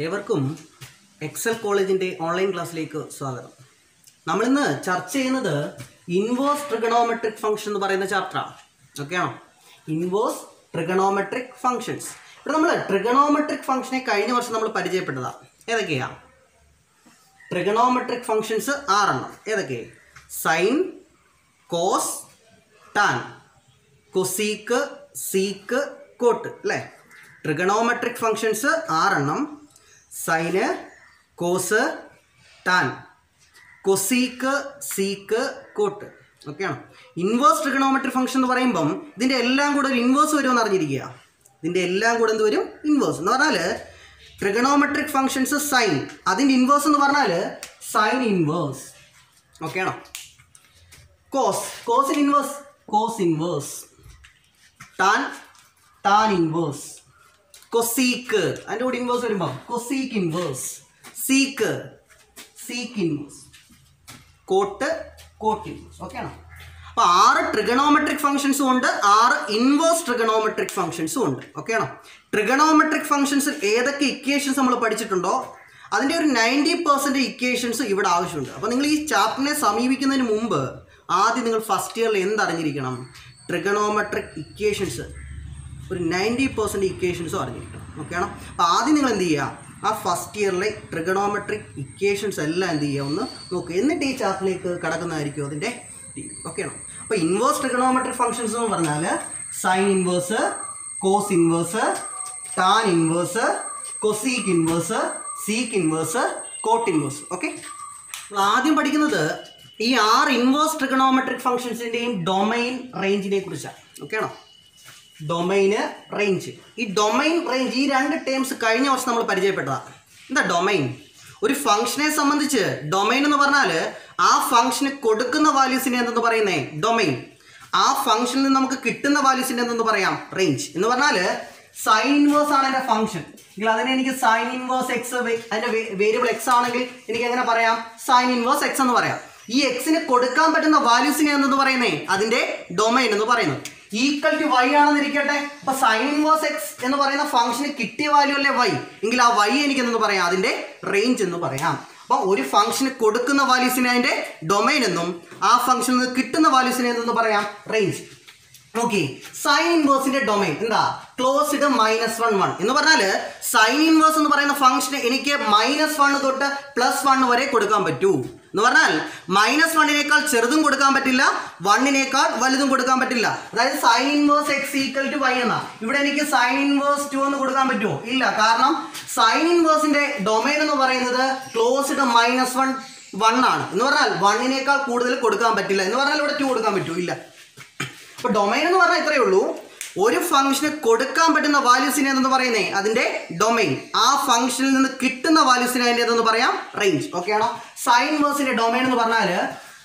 ഏവർക്കും എക്സൽ കോളേജിൻ്റെ ഓൺലൈൻ ക്ലാസ്സിലേക്ക് സ്വാഗതം. നമ്മളിന്ന് ചർച്ച ചെയ്യുന്നത് ഇൻവേഴ്സ് ട്രിഗണോമെട്രിക് ഫംഗ്ഷൻ എന്ന് പറയുന്ന ചാപ്റ്ററാണ്. ഓക്കെയാണോ? Inverse trigonometric functions. ഇവിടെ നമ്മൾ ട്രിഗണോമെട്രിക് ഫംഗ്ഷനെ കഴിഞ്ഞ വർഷം നമ്മൾ പരിചയപ്പെട്ടതാണ്. ഏതൊക്കെയാണ് ട്രിഗണോമെട്രിക് ഫംഗ്ഷൻസ്? 6 എണ്ണം. ഏതൊക്കെ? Sine, cos, tan, cosec, sec, cot അല്ലേ? ട്രിഗണോമെട്രിക് ഫംഗ്ഷൻസ് 6 എണ്ണം. Sine, cos, tan, cosec, sec, cot. ഓക്കെയാണോ? ഇൻവേഴ്സ് ട്രിഗണോമെട്രിക് ഫംഗ്ഷൻ എന്ന് പറയുമ്പം ഇതിൻ്റെ എല്ലാം കൂടെ ഒരു ഇൻവേഴ്സ് വരുമെന്ന് അറിഞ്ഞിരിക്കുക. ഇതിൻ്റെ എല്ലാം കൂടെ എന്ത് വരും? ഇൻവേഴ്സ് എന്ന് പറഞ്ഞാൽ ട്രിഗണോമെട്രിക് ഫംഗ്ഷൻസ് സൈൻ, അതിൻ്റെ ഇൻവേഴ്സ് എന്ന് പറഞ്ഞാൽ സൈൻ ഇൻവേഴ്സ്. ഓക്കെയാണോ? കോസ്, കോസിന് inverse cos inverse. Tan, tan inverse. Cosec, അതിൻ്റെ കൂടെ ഇൻവേഴ്സ് വരുമ്പോൾ cosec inverse. Sec, sec inverse. Cot, cot inverse. ഓക്കെയാണോ? അപ്പോൾ 6 ട്രിഗണോമെട്രിക് ഫംഗ്ഷൻസും ഉണ്ട്, 6 ഇൻവേഴ്സ് ട്രിഗണോമെട്രിക് ഫംഗ്ഷൻസും ഉണ്ട്. ഓക്കെയാണോ? ട്രിഗണോമെട്രിക് ഫംഗ്ഷൻസിൽ ഏതൊക്കെ ഇക്വേഷൻസ് നമ്മൾ പഠിച്ചിട്ടുണ്ടോ അതിൻ്റെ ഒരു 90% ഇക്വേഷൻസ് ഇവിടെ ആവശ്യമുണ്ട്. അപ്പോൾ നിങ്ങൾ ഈ ചാപ്റ്ററിനെ സമീപിക്കുന്നതിന് മുമ്പ് ആദ്യം നിങ്ങൾ ഫസ്റ്റ് ഇയറിൽ എന്തറിഞ്ഞിരിക്കണം? ട്രിഗണോമെട്രിക് ഇക്വേഷൻസ് ഒരു 90% ഇക്വേഷൻസും അറിഞ്ഞിരിക്കണം. ഓക്കെയാണോ? അപ്പോൾ ആദ്യം നിങ്ങൾ എന്ത് ചെയ്യുക? ആ ഫസ്റ്റ് ഇയറിലെ ട്രിഗണോമെട്രിക് ഇക്വേഷൻസ് എല്ലാം എന്ത് ചെയ്യുക? ഒന്ന് നോക്കുക. എന്നിട്ട് ഈ ചാപ്റ്ററിലേക്ക് കടക്കുന്നതായിരിക്കും അതിൻ്റെ. ഓക്കെയാണോ? അപ്പോൾ ഇൻവേഴ്സ് ട്രിഗണോമെട്രിക് ഫംഗ്ഷൻസ് എന്ന് പറഞ്ഞാൽ sine inverse, cos inverse, tan inverse, cosec inverse, sec inverse, cot inverse. Okay, ആദ്യം പഠിക്കുന്നത് ഈ 6 ഇൻവേഴ്സ് ട്രിഗണോമെട്രിക് ഫംഗ്ഷൻസിൻ്റെയും ഡൊമൈൻ റേഞ്ചിനെ കുറിച്ചാണ്. ഓക്കെയാണോ? Domain, range. ഈ ഡൊമൈൻ, റേഞ്ച്, ഈ 2 ടേംസ് കഴിഞ്ഞ വർഷം നമ്മൾ പരിചയപ്പെട്ടതാണ്. എന്താ ഡൊമൈൻ? ഒരു ഫംഗ്ഷനെ സംബന്ധിച്ച് ഡൊമൈൻ എന്ന് പറഞ്ഞാൽ ആ ഫംഗ്ഷന് കൊടുക്കുന്ന വാല്യൂസിനെ എന്തെന്ന് പറയുന്നേ? ഡൊമൈൻ. ആ ഫംഗ്ഷനിൽ നിന്ന് നമുക്ക് കിട്ടുന്ന വാല്യൂസിനെ എന്തെന്ന് പറയാം? റേഞ്ച്. എന്ന് പറഞ്ഞാൽ സൈൻ ഇൻവേഴ്സ് ആണ് എൻ്റെ ഫംഗ്ഷൻ എങ്കിൽ അതിനെ എനിക്ക് സൈൻ ഇൻവേഴ്സ് എക്സ്, അതിൻ്റെ വേരിയബിൾ എക്സ് ആണെങ്കിൽ എനിക്ക് എങ്ങനെ പറയാം? സൈൻ ഇൻവേഴ്സ് എക്സ് എന്ന് പറയാം. ഈ എക്സിന് കൊടുക്കാൻ പറ്റുന്ന വാല്യൂസിനെ എന്തെന്ന് പറയുന്നേ? അതിൻ്റെ ഡൊമൈൻ എന്ന് പറയുന്നത്. ഈക്വൽ ടു വൈ ആണെന്നിരിക്കട്ടെ. അപ്പൊ സൈൻ ഇൻവേഴ്സ് എക്സ് എന്ന് പറയുന്ന ഫംഗ്ഷന് കിട്ടിയ വാല്യൂ അല്ലേ വൈ, എങ്കിൽ ആ വൈ എനിക്ക് എന്തെന്ന് പറയാം? അതിന്റെ റേഞ്ച് എന്ന് പറയാം. അപ്പൊ ഒരു ഫംഗ്ഷന് കൊടുക്കുന്ന വാല്യൂസിനെ അതിന്റെ ഡൊമൈൻ എന്നും ആ ഫംഗ്ഷനിൽ നിന്ന് കിട്ടുന്ന വാല്യൂസിനെ എന്തെന്ന് പറയാം? റേഞ്ച്. ഓക്കെ, സൈൻ ഇൻവേഴ്സിന്റെ ഡൊമൈൻ എന്താ? ക്ലോസ്ഡ് -1 1 എന്ന് പറഞ്ഞാൽ സൈൻ ഇൻവേഴ്സ് എന്ന് പറയുന്ന ഫംഗ്ഷന് എനിക്ക് -1 തൊട്ട് +1 വരെ കൊടുക്കാൻ പറ്റൂ. എന്ന് പറഞ്ഞാൽ -1നേക്കാൾ ചെറുതും കൊടുക്കാൻ പറ്റില്ല, 1നേക്കാൾ വലുതും കൊടുക്കാൻ പറ്റില്ല. അതായത് sine inverse x equal to y എന്നാ. ഇവിടെ എനിക്ക് സൈൻ ഇൻവേഴ്സ് 2 എന്ന് കൊടുക്കാൻ പറ്റുമോ? ഇല്ല. കാരണം സൈൻ ഇൻവേഴ്സിന്റെ ഡൊമൈൻ എന്ന് പറയുന്നത് ക്ലോസ്ഡ് -1 1 ആണ്. എന്ന് പറഞ്ഞാൽ 1നേക്കാൾ കൂടുതൽ കൊടുക്കാൻ പറ്റില്ല. എന്ന് പറഞ്ഞാൽ ഇവിടെ 2 കൊടുക്കാൻ പറ്റുമോ? ഇല്ല. അപ്പൊ ഡൊമൈൻ എന്ന് പറഞ്ഞാൽ ഇത്രയേ ഉള്ളൂ. ഒരു ഫംഗ്ഷന് കൊടുക്കാൻ പറ്റുന്ന വാല്യൂസിനെ എന്തെന്ന് പറയുന്നേ? അതിന്റെ ഡൊമൈൻ. ആ ഫംഗ്ഷനിൽ നിന്ന് കിട്ടുന്ന വാല്യൂസിനെ അതിന്റെ എന്തെന്ന് പറയാം? റേഞ്ച്. ഓക്കെ ആണോ? സൈൻ ഇൻവേഴ്സിന്റെ ഡൊമൈൻ എന്ന് പറഞ്ഞാൽ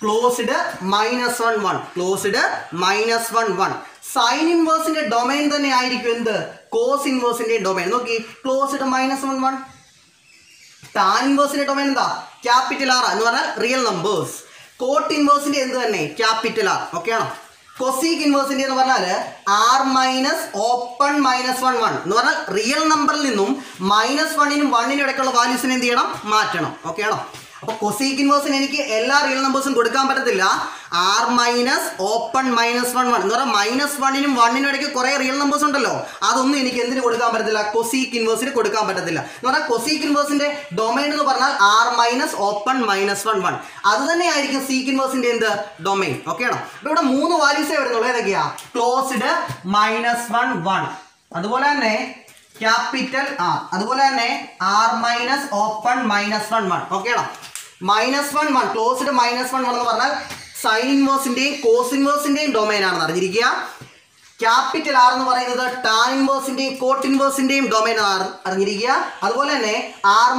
ക്ലോസ്ഡ് -1 1, ക്ലോസ്ഡ് -1 1. സൈൻ ഇൻവേഴ്സിന്റെ ഡൊമൈൻ തന്നെ ആയിരിക്കും എന്ത്? കോസ് ഇൻവേഴ്സിന്റെ ഡൊമൈൻ. നോക്കി, ക്ലോസ്ഡ് -1 1. ടാൻ ഇൻവേഴ്സിന്റെ ഡൊമൈൻ എന്താ? ക്യാപിറ്റൽ ആർ എന്ന് പറഞ്ഞാൽ റിയൽ നമ്പേഴ്സ്. കോട്ട് ഇൻവേഴ്സിന്റെ എന്ത് തന്നെ? Capital R. ഓക്കെ ആണോ? കൊസീക്ക് ഇൻവേഴ്സിന്റെ എന്ന് പറഞ്ഞാൽ R ഓപ്പൺ -1 1 എന്ന് പറഞ്ഞാൽ റിയൽ നമ്പറിൽ നിന്നും -1നും 1നും ഇടയ്ക്കുള്ള വാല്യൂസിനെ എന്ത് ചെയ്യണം? മാറ്റണം. ഓക്കെ ആണോ? അപ്പോൾ കൊസീക്ക് ഇൻവേഴ്സിന് എനിക്ക് എല്ലാ റിയൽ നമ്പേഴ്സും കൊടുക്കാൻ പറ്റത്തില്ല. R ഓപ്പൺ -1 1 എന്ന് പറഞ്ഞാൽ -1നും 1നും ഇടയ്ക്ക് കുറേ റിയൽ നമ്പേഴ്സ് ഉണ്ടല്ലോ, അതൊന്നും എനിക്ക് എന്തിന് കൊടുക്കാൻ പറ്റത്തില്ല? കൊസീക്ക് ഇൻവേഴ്സിന് കൊടുക്കാൻ പറ്റത്തില്ല. എന്ന് പറഞ്ഞാൽ കൊസീക്ക് ഇൻവേഴ്സിന്റെ ഡൊമൈൻ എന്ന് പറഞ്ഞാൽ R ഓപ്പൺ -1 1. അത് തന്നെ ആയിരിക്കും സീക്ക് ഇൻവേഴ്സിന്റെ എന്ത്? ഡൊമൈൻ. ഓക്കെ ആണോ? അപ്പോൾ ഇവിടെ 3 വാല്യൂസേ വരുന്നുള്ളൂ. ഏതൊക്കെയാ? ക്ലോസ്ഡ് -1 1, അതുപോലെ തന്നെ ക്യാപിറ്റൽ ആർ, അതുപോലെ തന്നെ R ഓപ്പൺ -1 1. ഓക്കെ ആണോ? -1 1, ക്ലോസ്ഡ് -1 1 എന്ന് പറഞ്ഞാൽ സൈൻ ഇൻവേഴ്സിന്റെയും കോസ് ഇൻവേഴ്സിന്റെയും ഡൊമൈൻ ആണെന്ന് അറിഞ്ഞിരിക്കുക. ക്യാപിറ്റൽ ആർ എന്ന് പറയുന്നത് ടാൻ ഇൻവേഴ്സിന്റെയും കോട്ട് ഇൻവേഴ്സിന്റെയും ഡൊമൈൻ അറിഞ്ഞിരിക്കുക. അതുപോലെ തന്നെ R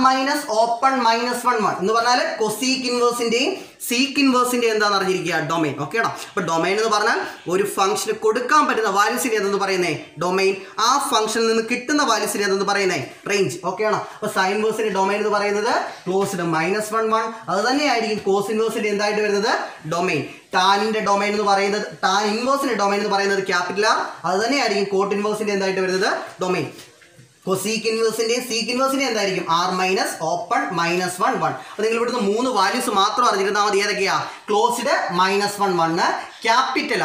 ഓപ്പൺ -1 1 എന്ന് പറഞ്ഞാൽ കൊസീക്ക് ഇൻവേഴ്സിന്റെയും സീക്ക് ഇൻവേഴ്സിന്റെ എന്താണെന്ന് അറിഞ്ഞിരിക്കുക? ഡൊമൈൻ. ഓക്കെ ആണോ? അപ്പോൾ ഡൊമൈൻ എന്ന് പറഞ്ഞാൽ ഒരു ഫംഗ്ഷന് കൊടുക്കാൻ പറ്റുന്ന വാല്യൂസിനെ എന്തെന്ന് പറയുന്നേ? ഡൊമൈൻ. ആ ഫംഗ്ഷനിൽ നിന്ന് കിട്ടുന്ന വാല്യൂസിനെ എന്തെന്ന് പറയുന്നേ? റേഞ്ച്. ഓക്കെ ആണോ? അപ്പോൾ സൈൻ ഇൻവേഴ്സിന്റെ ഡൊമൈൻ എന്ന് പറയുന്നത് ക്ലോസ്ഡ് -1 1. അത് തന്നെയായിരിക്കും കോസ് ഇൻവേഴ്സിന്റെ എന്തായിട്ട് വരുന്നത്? ഡൊമൈൻ. ടാനിന്റെ ഡൊമൈൻ എന്ന് പറയുന്നത്, ടാൻ ഇൻവേഴ്സിന്റെ ഡൊമൈൻ എന്ന് പറയുന്നത് ക്യാപിറ്റൽ ആർ. അത് തന്നെയായിരിക്കും കോട്ട് ഇൻവേഴ്സിന്റെ എന്തായിട്ട് വരുന്നത്? ഡൊമൈൻ. കൊസീക്ക് ഇൻവേഴ്സിന്റെയും സീക്ക് ഇൻവേഴ്സിന്റെ എന്തായിരിക്കും ആർ മൈനസ് ഓപ്പൺ -1 1. അപ്പോൾ നിങ്ങൾ ഇവിടുന്ന് 3 വാല്യൂസ് മാത്രം അറിഞ്ഞിരുന്നാൽ മതി. ഏതൊക്കെയാ? Closed -1 1, capital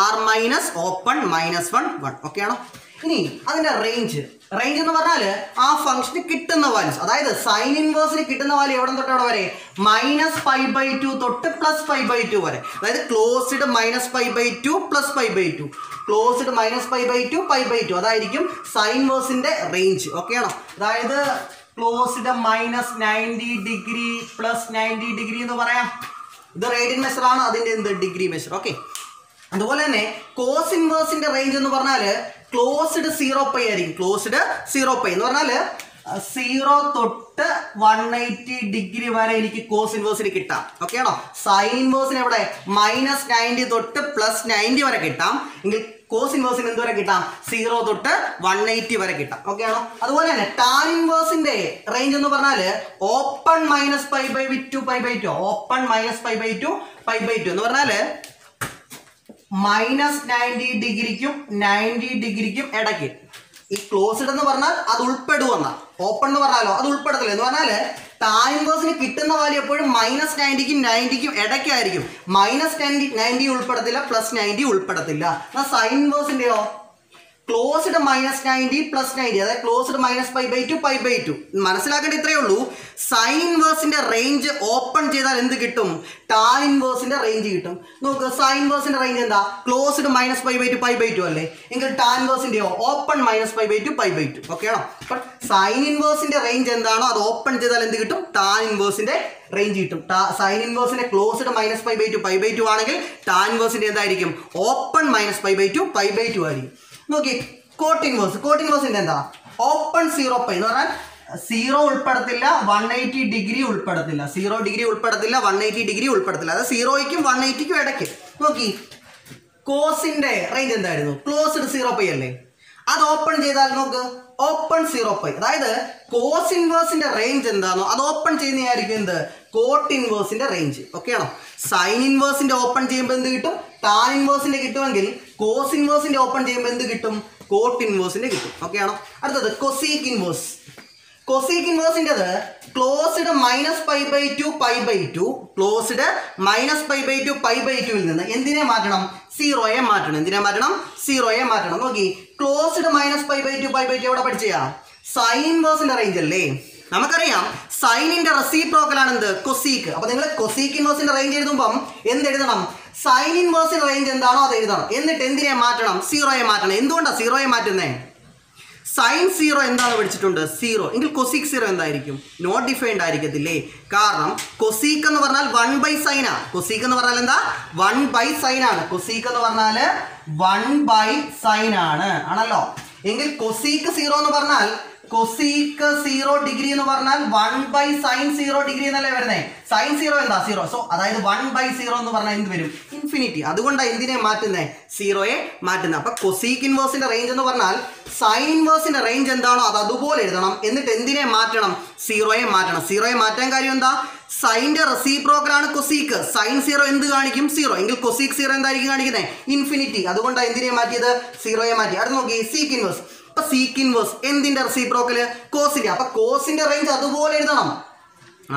R minus open -1 1. Okay ആണോ? ഇനി അതിന്റെ റേഞ്ച് എന്ന് പറഞ്ഞാൽ ആ ഫംഗ്ഷന് കിട്ടുന്ന വാല്യൂസ്, അതായത് സൈൻ ഇൻവേഴ്സിന് കിട്ടുന്ന വാല്യൂ എവിടെ തൊട്ട് എവിടെ വരെ? -π/2 തൊട്ട് +π/2 വരെ. അതായത് ക്ലോസ്ഡ് -π/2 +π/2, ക്ലോസ്ഡ് -π/2 π/2. അതായിരിക്കും സൈൻ ഇൻവേഴ്സിന്റെ റേഞ്ച്. ഓക്കെ ആണോ? അതായത് ക്ലോസ്ഡ് -90 ഡിഗ്രി +90 ഡിഗ്രി എന്ന് പറയാം. ഇത് റേഡിയൻ മെഷർ ആണ്, അതിന്റെ എന്ത് ഡിഗ്രി മെഷർ. ഓക്കെ. അതുപോലെ തന്നെ കോസ് ഇൻവേഴ്സിന്റെ റേഞ്ച് എന്ന് പറഞ്ഞാൽ ക്ലോസ്ഡ് 0π ആയിരിക്കും. ക്ലോസ്ഡ് 0π എന്ന് പറഞ്ഞാൽ 0 തൊട്ട് 180 ഡിഗ്രി വരെ എനിക്ക് കോസ് ഇൻവേഴ്സിന് കിട്ടാം. ഓക്കെ ആണോ? സൈൻ ഇൻവേഴ്സിന് എവിടെ? -90 തൊട്ട് +90 വരെ കിട്ടാം. എങ്കിൽ കോസ് ഇൻവേഴ്സിന് എന്തുവരെ കിട്ടാം? 0 തൊട്ട് 180 വരെ കിട്ടാം. ഓക്കെ ആണോ? അതുപോലെ തന്നെ ടാൻ ഇൻവേഴ്സിന്റെ റേഞ്ച് എന്ന് പറഞ്ഞാൽ ഓപ്പൺ -π/2 π/2, ഓപ്പൺ -π/2 π/2 എന്ന് പറഞ്ഞാൽ -90 ഡിഗ്രിക്കും 90 ഡിഗ്രിക്കും ഇടയ്ക്ക്. ഈ ക്ലോസ്ഡ് എന്ന് പറഞ്ഞാൽ അത് ഉൾപ്പെടുവെന്ന, ഓപ്പൺ എന്ന് പറഞ്ഞാലോ അത് ഉൾപ്പെടത്തില്ല. എന്ന് പറഞ്ഞാൽ ടാൻ ഇൻവേഴ്സിന് കിട്ടുന്ന വാല്യൂ എപ്പോഴും -90ക്കും 90ക്കും ഇടയ്ക്കായിരിക്കും. -90 ഉൾപ്പെടത്തില്ല, +90 ഉൾപ്പെടത്തില്ല. എന്നാൽ സൈൻ ഇൻവേഴ്സിന്റെയോ ക്ലോസ്ഡ് -90 +90, അതായത് ക്ലോസ്ഡ് -π/2 π/2. മനസ്സിലാക്കേണ്ട ഇത്രയേ ഉള്ളൂ. സൈൻ ഇൻവേഴ്സിന്റെ റേഞ്ച് ഓപ്പൺ ചെയ്താൽ എന്ത് കിട്ടും? ടാൻ ഇൻവേഴ്സിന്റെ റേഞ്ച് കിട്ടും. നോക്ക്, സൈൻ ഇൻവേഴ്സിന്റെ റേഞ്ച് എന്താ? ക്ലോസ്ഡ് -π/2 π/2 അല്ലേ? എങ്കിൽ ടാൻ ഇൻവേഴ്സിന്റെയോ ഓപ്പൺ -π/2 π/2. ഓക്കെ ആണോ? അപ്പോൾ സൈൻ ഇൻവേഴ്സിന്റെ റേഞ്ച് എന്താണോ അത് ഓപ്പൺ ചെയ്താൽ എന്ത് കിട്ടും? ടാൻ ഇൻവേഴ്സിന്റെ റേഞ്ച് കിട്ടും. സൈൻ ഇൻവേഴ്സിന്റെ ക്ലോസ്ഡ് -π/2 π/2 ആണെങ്കിൽ ടാൻ ഇൻവേഴ്സിന്റെ എന്തായിരിക്കും? ഓപ്പൺ -π/2 π/2 ആയിരിക്കും. നോക്കി, കോട്ട് ഇൻവേഴ്സിന്റെ എന്താ? ഓപ്പൺ 0π എന്ന് പറഞ്ഞാൽ 0 ഉൾപ്പെടത്തില്ല, 180 ഡിഗ്രി ഉൾപ്പെടത്തില്ല, 0 ഡിഗ്രി ഉൾപ്പെടത്തില്ല, 180 ഡിഗ്രി ഉൾപ്പെടത്തില്ല. അത് 0ക്കും 180ക്കും ഇടയ്ക്ക്. നോക്കി, കോസിന്റെ റേഞ്ച് എന്തായിരുന്നു? ക്ലോസ്ഡ് 0π അല്ലേ? അത് ഓപ്പൺ ചെയ്താൽ നോക്ക്, ഓപ്പൺ 0π. അതായത് കോസ് ഇൻവേഴ്സിന്റെ റേഞ്ച് എന്താണോ അത് ഓപ്പൺ ചെയ്യുന്നതായിരിക്കും എന്ത്? കോട്ട് ഇൻവേഴ്സിന്റെ റേഞ്ച്. ഓക്കെ ആണോ? സൈൻ ഇൻവേഴ്സിന്റെ ഓപ്പൺ ചെയ്യുമ്പോൾ എന്ത് കിട്ടും? ടാൻ ഇൻവേഴ്സിന്റെ കിട്ടുമെങ്കിൽ കോസ് ഇൻവേഴ്സിന്റെ ഓപ്പൺ ചെയ്യുമ്പോൾ എന്ത് കിട്ടും? കോട്ട് ഇൻവേഴ്സിന്റെ കിട്ടും. ഓക്കെ ആണോ? അടുത്തത് കൊസീക്ക് ഇൻവേഴ്സ്. കൊസീക്ക് ഇൻവേഴ്സിൻ്റെത് ക്ലോസ്ഡ് -π/2 π/2, ക്ലോസ്ഡ് -π/2 π/2 നിന്ന് എന്തിനെ മാറ്റണം? 0യെ മാറ്റണം. എന്തിനെ മാറ്റണം? 0യെ മാറ്റണം. നോക്കി, ക്ലോസ്ഡ് -π/2 π/2 എവിടെ പഠിച്ചാ? സൈൻ ഇൻവേഴ്സിന്റെ റേഞ്ച് അല്ലേ? നമുക്കറിയാം സൈനിന്റെ റെസിപ്രോക്കൽ ആണ് എന്ത്? കൊസീക്ക്. അപ്പൊ നിങ്ങൾ കൊസീക്ക് ഇൻവേഴ്സിന്റെ റേഞ്ച് എഴുതുമ്പം എന്തെഴുതണം? സൈൻ ഇൻവേഴ്സിന്റെ റേഞ്ച് എന്താണോ അത് എഴുതണം. എന്നിട്ട് എന്തിനെ മാറ്റണം? 0യെ മാറ്റണം. എന്തുകൊണ്ടാണ് 0യെ മാറ്റുന്നത്? സൈൻ 0 എന്താണ് പഠിച്ചിട്ടുണ്ട്? 0. എങ്കിൽ കൊസീക്ക് 0 എന്തായിരിക്കും? നോട്ട് ഡിഫൈൻഡ് ആയിരിക്കത്തില്ലേ? കാരണം കൊസീക്ക് എന്ന് പറഞ്ഞാൽ 1/sin ആണ്. കൊസീക്ക് എന്ന് പറഞ്ഞാൽ എന്താ? 1/sin ആണ്. കൊസീക്ക് എന്ന് പറഞ്ഞാൽ 1/sin ആണ്, ആണല്ലോ. എങ്കിൽ കൊസീക്ക് 0 എന്ന് പറഞ്ഞാൽ കൊസീക്ക് 0 ഡിഗ്രി എന്ന് പറഞ്ഞാൽ 1/sin 0 ഡിഗ്രി എന്നല്ലേ വരുന്നത്? സൈൻ 0 എന്താ? 0. സോ അതായത് 1/0 എന്ന് പറഞ്ഞാൽ എന്ത് വരും? ഇൻഫിനിറ്റി. അതുകൊണ്ടാണ് എന്തിനെ മാറ്റുന്നത്? 0യെ മാറ്റുന്നത്. അപ്പൊ കൊസീക്ക് ഇൻവേഴ്സിന്റെ റേഞ്ച് എന്ന് പറഞ്ഞാൽ സൈൻ ഇൻവേഴ്സിന്റെ റേഞ്ച് എന്താണോ അത് അതുപോലെ എഴുതണം. എന്നിട്ട് എന്തിനെ മാറ്റണം? 0യെ മാറ്റണം. 0യെ മാറ്റാൻ കാര്യം എന്താ? സൈൻ്റെ റെസിപ്രോക്കൽ ആണ് കൊസീക്ക്. സൈൻ 0 എന്ത് കാണിക്കും? 0. എങ്കിൽ കൊസീക്ക് 0 എന്തായിരിക്കും കാണിക്കുന്നത്? ഇൻഫിനിറ്റി. അതുകൊണ്ടാണ് എന്തിനെ മാറ്റിയത്? 0യെ മാറ്റി. അടുത്ത് നോക്കി, സീക്ക് ഇൻവേഴ്സ്. അപ്പൊ സീക്ക് ഇൻവേഴ്സ് എന്തിന്റെ റെസിപ്രോക്കല്? കോസിന്റെ. അപ്പൊ കോസിന്റെ റേഞ്ച് അതുപോലെ എഴുതണം,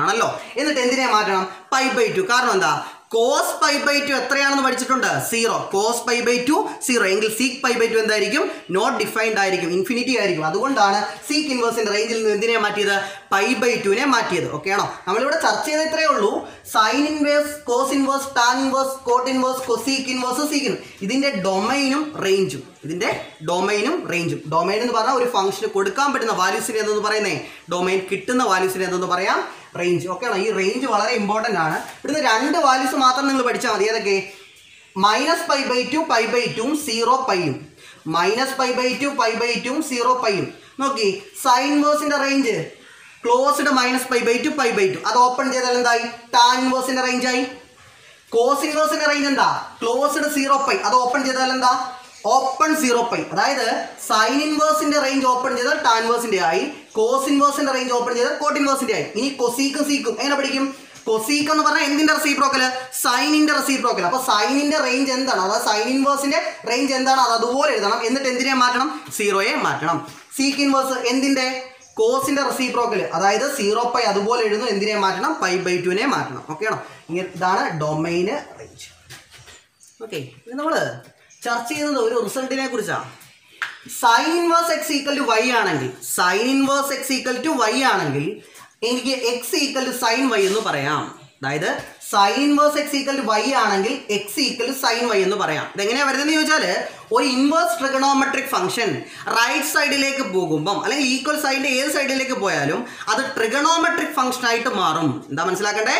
ആണല്ലോ. എന്നിട്ട് എന്തിനെ മാറ്റണം? π/2. കാരണം എന്താ? കോസ് π/2 എത്രയാണെന്ന് പഠിച്ചിട്ടുണ്ട്? 0. കോസ് π/2 0. എങ്കിൽ സീക്ക് π/2 എന്തായിരിക്കും? നോട്ട് ഡിഫൈൻഡ് ആയിരിക്കും, ഇൻഫിനിറ്റി ആയിരിക്കും. അതുകൊണ്ടാണ് സീക്ക് ഇൻവേഴ്സിന്റെ റേഞ്ചിൽ നിന്ന് എന്തിനെ മാറ്റിയത്? π/2നെ മാറ്റിയത്. ഓക്കെ ആണോ? നമ്മളിവിടെ ചർച്ച ചെയ്ത ഇത്രയേ ഉള്ളൂ. Sine inverse, cos inverse, tan inverse, cot inverse, cosec inverse, sec inverse. ഇതിന്റെ ഡൊമൈനും റേഞ്ചും. ഡൊമൈൻ എന്ന് പറഞ്ഞാൽ ഒരു ഫംഗ്ഷന് കൊടുക്കാൻ പറ്റുന്ന വാല്യൂസിനെ എന്തെന്ന് പറയുന്നേ? ഡൊമൈൻ. കിട്ടുന്ന വാല്യൂസിനെ എന്തെന്ന് പറയാം? റേഞ്ച്. ഓക്കെ ആണോ? ഈ റേഞ്ച് വളരെ ഇമ്പോർട്ടൻ്റ് ആണ്. ഇവിടുന്ന് 2 വാല്യൂസ് മാത്രം നിങ്ങൾ പഠിച്ചാൽ മതി. ഏതൊക്കെ? -π/2 π/2 0πയും, -π/2 π/2 0πയും. നോക്കി, സൈൻ ഇൻവേഴ്സിന്റെ റേഞ്ച് ക്ലോസ്ഡ് -π/2 π/2. അത് ഓപ്പൺ ചെയ്താൽ എന്തായി? ടാൻ ഇൻവേഴ്സിന്റെ റേഞ്ച് ആയി. കോസ് ഇൻവേഴ്സിന്റെ റേഞ്ച് എന്താ? ക്ലോസ്ഡ് 0π. അത് ഓപ്പൺ ചെയ്താൽ എന്താ? ഓപ്പൺ 0π. അതായത് സൈൻ ഇൻവേഴ്സിന്റെ റേഞ്ച് ഓപ്പൺ ചെയ്താൽ ടാൻ ഇൻവേഴ്സിന്റെ ആയി, കോസ് ഇൻവേഴ്സിന്റെ റേഞ്ച് ഓപ്പൺ ചെയ്താൽ കോട്ട് ഇൻവേഴ്സിന്റെ ആയി. ഇനി കൊസീക്കും സീക്കും എങ്ങനെ പഠിക്കും? കൊസീക്ക് എന്ന് പറഞ്ഞാൽ എന്തിന്റെ റെസിപ്രോക്കൽ? സൈനിന്റെ റെസിപ്രോക്കൽ. അപ്പൊ സൈനിന്റെ റേഞ്ച് എന്താണ്? അതായത് സൈൻ ഇൻവേഴ്സിന്റെ റേഞ്ച് എന്താണ് അത് അതുപോലെ എഴുതണം. എന്നിട്ട് എന്തിനെ മാറ്റണം? 0യെ മാറ്റണം. സീക്ക് ഇൻവേഴ്സ് എന്തിൻ്റെ? കോസിന്റെ റെസിപ്രോക്കൽ, അതായത് 0π അതുപോലെ എഴുതുന്നു. എന്തിനെ മാറ്റണം? π/2 മാറ്റണം. ഓക്കെ ആണോ? ഇതാണ് ഡൊമൈന് റേഞ്ച്. ഓക്കെ, ഇത് നമ്മൾ ചർച്ച ചെയ്യുന്നത് ഒരു റിസൾട്ടിനെ കുറിച്ചാണ്. Sine inverse x equal to y ആണെങ്കിൽ, sine inverse x equal to y ആണെങ്കിൽ എനിക്ക് x equal to sine y എന്ന് പറയാം. അതായത് sine inverse x equal to y ആണെങ്കിൽ x equal to sine y എന്ന് പറയാം. ഇതെങ്ങനെയാണ് വരുന്നതെന്ന് ചോദിച്ചാൽ, ഒരു ഇൻവേഴ്സ് ട്രിഗണോമെട്രിക് ഫംഗ്ഷൻ റൈറ്റ് സൈഡിലേക്ക് പോകുമ്പം അല്ലെങ്കിൽ ഈക്വൽ സൈഡിന്റെ ഏത് സൈഡിലേക്ക് പോയാലും അത് ട്രിഗണോമെട്രിക് ഫംഗ്ഷൻ ആയിട്ട് മാറും. എന്താ മനസ്സിലാക്കണ്ടേ?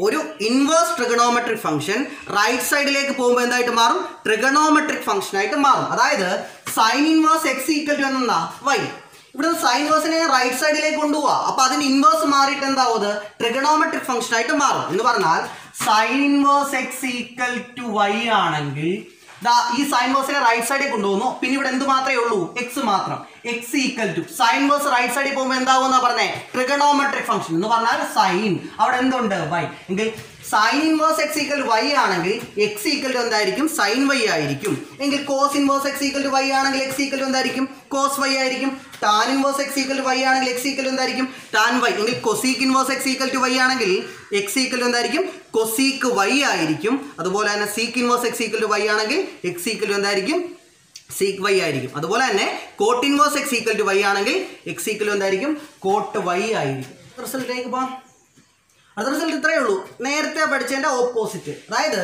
ഒരു ഇൻവേഴ്സ് ട്രിഗണോമെട്രിക് ഫംഗ്ഷൻ റൈറ്റ് സൈഡിലേക്ക് പോകുമ്പോൾ എന്തായിട്ട് മാറും? ട്രിഗണോമെട്രിക് ഫംഗ്ഷൻ ആയിട്ട് മാറും. അതായത് sine inverse x equal to എന്താ? വൈ. ഇവിടെ സൈൻ ഇൻവേഴ്സിനെ റൈറ്റ് സൈഡിലേക്ക് കൊണ്ടുപോവാ. അപ്പൊ അതിന് ഇൻവേഴ്സ് മാറിയിട്ട് എന്താവും? അത് ട്രിഗണോമെട്രിക് ഫംഗ്ഷൻ ആയിട്ട് മാറും. എന്ന് പറഞ്ഞാൽ sine inverse x equal to y ആണെങ്കിൽ ഈ സൈൻ ഇൻവേഴ്സിനെ റൈറ്റ് സൈഡിൽ കൊണ്ടുപോകുന്നു. പിന്നെ ഇവിടെ എന്ത് മാത്രമേ ഉള്ളൂ? എക്സ് മാത്രം. X equal to sine inverse right സൈഡിൽ പോകുമ്പോൾ എന്താവും എന്നാ പറഞ്ഞേ? ട്രിഗണോമെട്രിക് ഫംഗ്ഷൻ എന്ന് പറഞ്ഞാൽ സൈൻ, അവിടെ എന്തുണ്ട്? വൈ. എങ്കിൽ sine inverse x equal to y ആണെങ്കിൽ എക്സ് ഈക്വൽ ടു എന്തായിരിക്കും? സൈൻ വൈ ആയിരിക്കും. എങ്കിൽ cos inverse x equal to y ആണെങ്കിൽ എക്സ് ഈക്വൽ ടു എന്തായിരിക്കും? കോസ് വൈ ആയിരിക്കും. Tan inverse x equal to y ആണെങ്കിൽ എക്സ് ഈക്വൽ ടു എന്തായിരിക്കും? Tan y. എങ്കിൽ cosec inverse x equal to y ആണെങ്കിൽ എക്സ് ഈക്വൽ ടു എന്തായിരിക്കും? Cosec y ആയിരിക്കും. അതുപോലെ തന്നെ sec inverse x equal to y ആണെങ്കിൽ എക്സ് ഈക്വൽ ടു എന്തായിരിക്കും? സീക്ക് വൈ ആയിരിക്കും. അതുപോലെ തന്നെ cot inverse x equal to y ആണെങ്കിൽ എക്സ് ഈക്വൽ ടു എന്തായിരിക്കും? കോട്ട് വൈ ആയിരിക്കും. റിസൾട്ടിലേക്ക് പോകാം. അടുത്ത റിസൾട്ട് ഇത്രയേ ഉള്ളൂ. നേരത്തെ പഠിച്ചതിന്റെ ഓപ്പോസിറ്റ്. അതായത്